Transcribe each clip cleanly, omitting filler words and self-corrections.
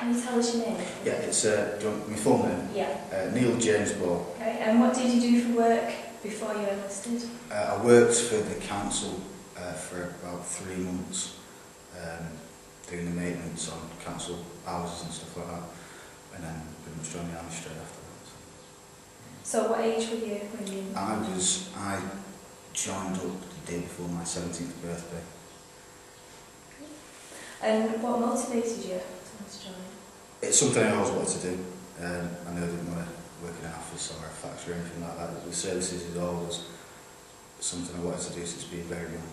Can you tell us your name? Yeah, it's my full name. Yeah. Neil James Ball. Okay, and what did you do for work before you enlisted? I worked for the council for about 3 months, doing the maintenance on council houses and stuff like that, and then pretty much joined the army straight after that. So what age were you when you... I joined up the day before my 17th birthday. And what motivated you to want to join? It's something I always wanted to do. I know I didn't want to work in an office or a factory or anything like that. The services is always something I wanted to do since being very young.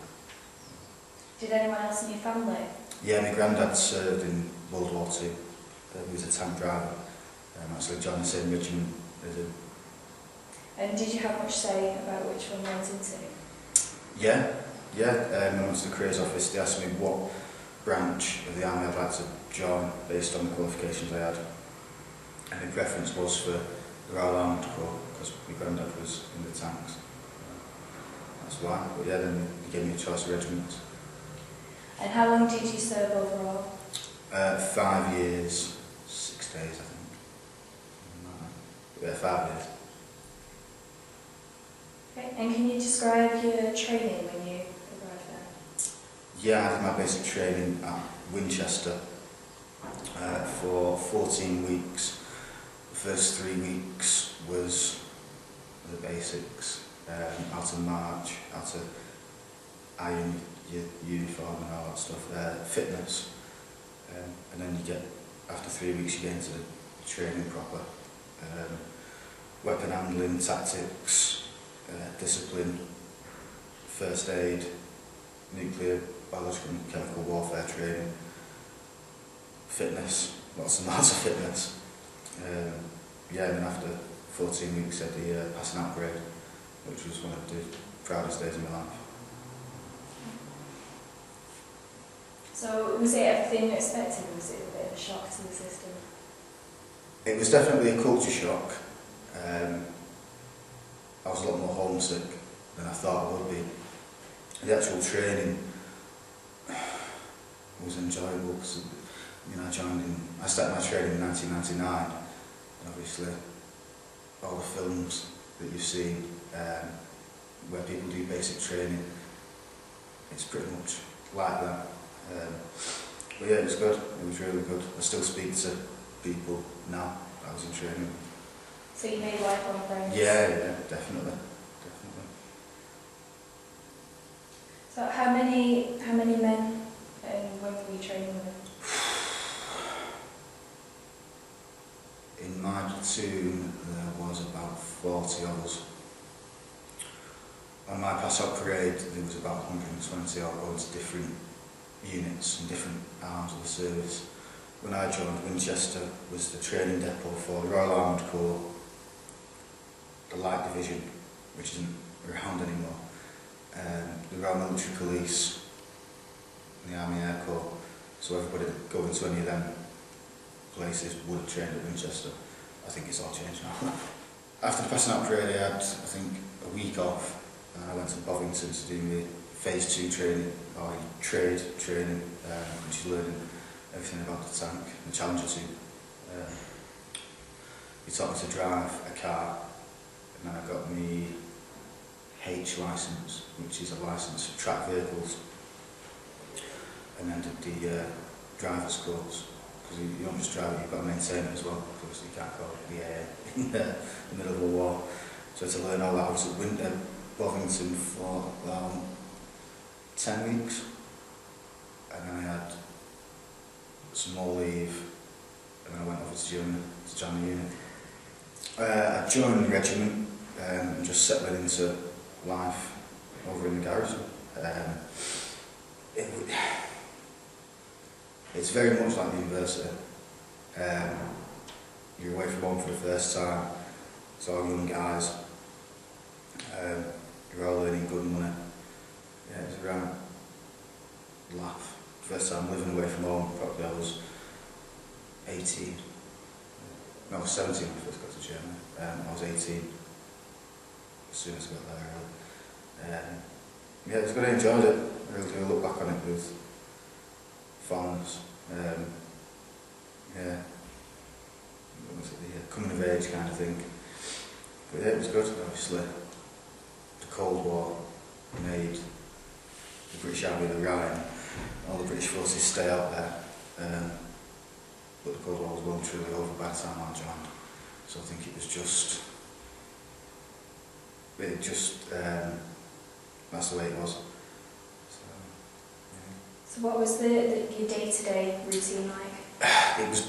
Did anyone else in your family? Yeah, my granddad served in World War II. He was a tank driver. Actually joined the same regiment as him. And did you have much say about which one you went into? Yeah. When I went to the careers office, they asked me what branch of the army I'd like to join based on the qualifications I had. And the preference was for the Royal Armed Corps, because my granddad was in the tanks. That's why. But yeah, then they gave me a choice of regiments. And how long did you serve overall? 5 years, 6 days, I think. Yeah, 5 years. Okay. And can you describe your training when you arrived there? Yeah, I did my basic training at Winchester for 14 weeks. The first 3 weeks was the basics, how to march, how to iron your uniform and all that stuff, fitness. And then you get, after 3 weeks you get into the training proper. Weapon handling, tactics, discipline, first aid, nuclear, biological and chemical warfare training, fitness, lots and lots of fitness. Yeah, and then after 14 weeks I had the passing out parade, which was one of the proudest days of my life. So was it everything you expected, or was it a bit of a shock to the system? It was definitely a culture shock. I was a lot more homesick than I thought I would be. The actual training was enjoyable because I started my training in 1999, and obviously all the films that you've seen where people do basic training, it's pretty much like that. But yeah, it was good. It was really good. I still speak to people now that I was in training. So you made lifelong friends? Yeah, definitely. So how many men and women were you training with? In my platoon there was about 40 of us. On my pass-out parade there was about 120 odd different units and different arms of the service. When I joined, Winchester was the training depot for the Royal Armed Corps, the Light Division, which isn't around anymore, the Royal Military Police, and the Army Air Corps. So everybody that go into any of them places would have trained at Winchester. I think it's all changed now. After the passing out parade I had, I think, a week off, and I went to Bovington to do my Phase 2 training, or trade training, which is learning everything about the tank, the Challenger 2. He taught me to drive a car, and then I got my H licence, which is a licence for track vehicles, and then did the driver's course, because you don't just drive it, you've got to maintain it as well, because you can't go in the middle of a war. So to learn all that, I was at Bovington for about 10 weeks, and then I had some more leave, and then I went over to join the unit. I joined the regiment and just settled into life over in the garrison. It's very much like the university. You're away from home for the first time. It's all young guys. You're all earning good money. Yeah, it was a grand laugh. First time living away from home, probably I was 18. No, I was 17 when I first got to Germany. I was 18 as soon as I got there. Yeah, it was good. I enjoyed it. I really do look back on it with fondness. yeah, what was it, the coming of age kind of thing. But yeah, it was good. Obviously, the Cold War made the British Army the Rhine, all the British forces stay out there. But the Cold War was well and truly over by the time I joined. So I think it was just, that's the way it was. So, yeah. So what was your day-to-day routine like? It was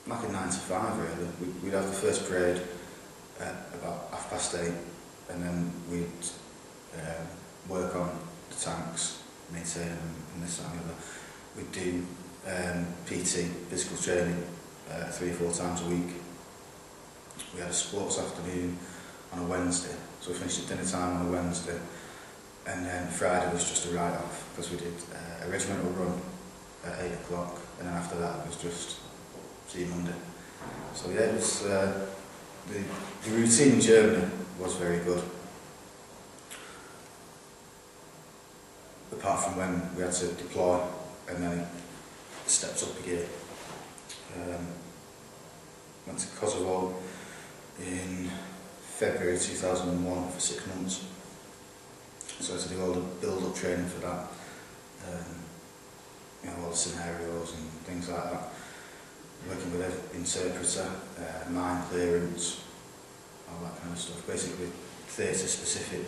like a 9 to 5 really. We'd have the first parade at about 8:30, and then we'd work on the tanks, maintain them, and this, that and the other. We'd do PT, physical training, 3 or 4 times a week. We had a sports afternoon on a Wednesday, so we finished at dinner time on a Wednesday, and then Friday was just a write-off, because we did a regimental run at 8 o'clock, and then after that it was just see you Monday. So yeah, it was, the routine in Germany was very good. Apart from when we had to deploy, and then it steps up again. Went to Kosovo in February 2001 for 6 months. So I had to do all the build-up training for that. You know, all the scenarios and things like that. Working with an interpreter, mine clearance, all that kind of stuff. Basically, theatre-specific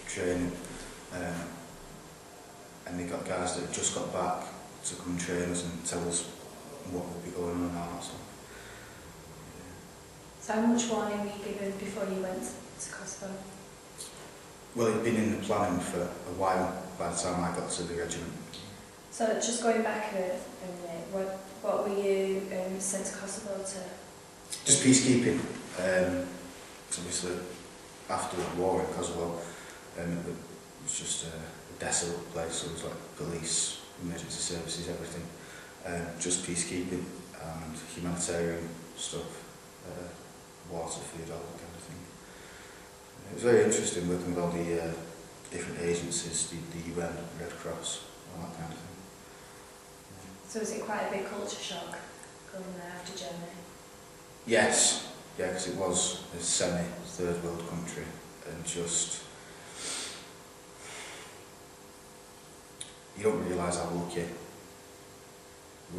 training. And they got guys that had just got back to come and train us and tell us what would be going on and all that stuff. So how much warning were you given before you went to Kosovo? Well, it'd been in the planning for a while by the time I got to the regiment. So just going back a minute, what were you sent to Kosovo to? Just peacekeeping. So obviously, after the war in Kosovo, it was just a desolate place. So it was like police, emergency services, everything. Just peacekeeping and humanitarian stuff, water, food, all that kind of thing. It was very interesting working with all the different agencies, the UN, Red Cross, all that kind of thing. So was it quite a big culture shock going there after Germany? Yes, yeah, because it was a semi-third world country, and just you don't realise how lucky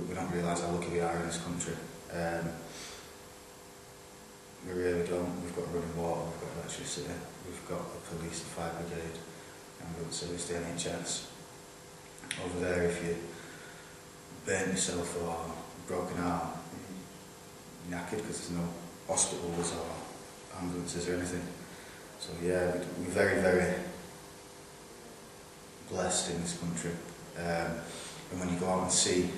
we don't realise how lucky we are in this country. We really don't. We've got running water, we've got electricity, we've got the police, the fire brigade, ambulance service, the NHS. Over there, if you burn yourself or broken arm, you're knackered because there's no hospitals or ambulances or anything. So yeah, we're very, very blessed in this country. And when you go out and see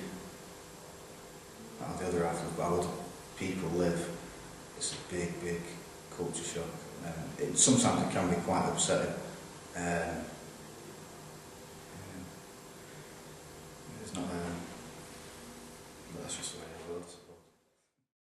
the other half of how other people live, it's a big, big culture shock. Sometimes it can be quite upsetting.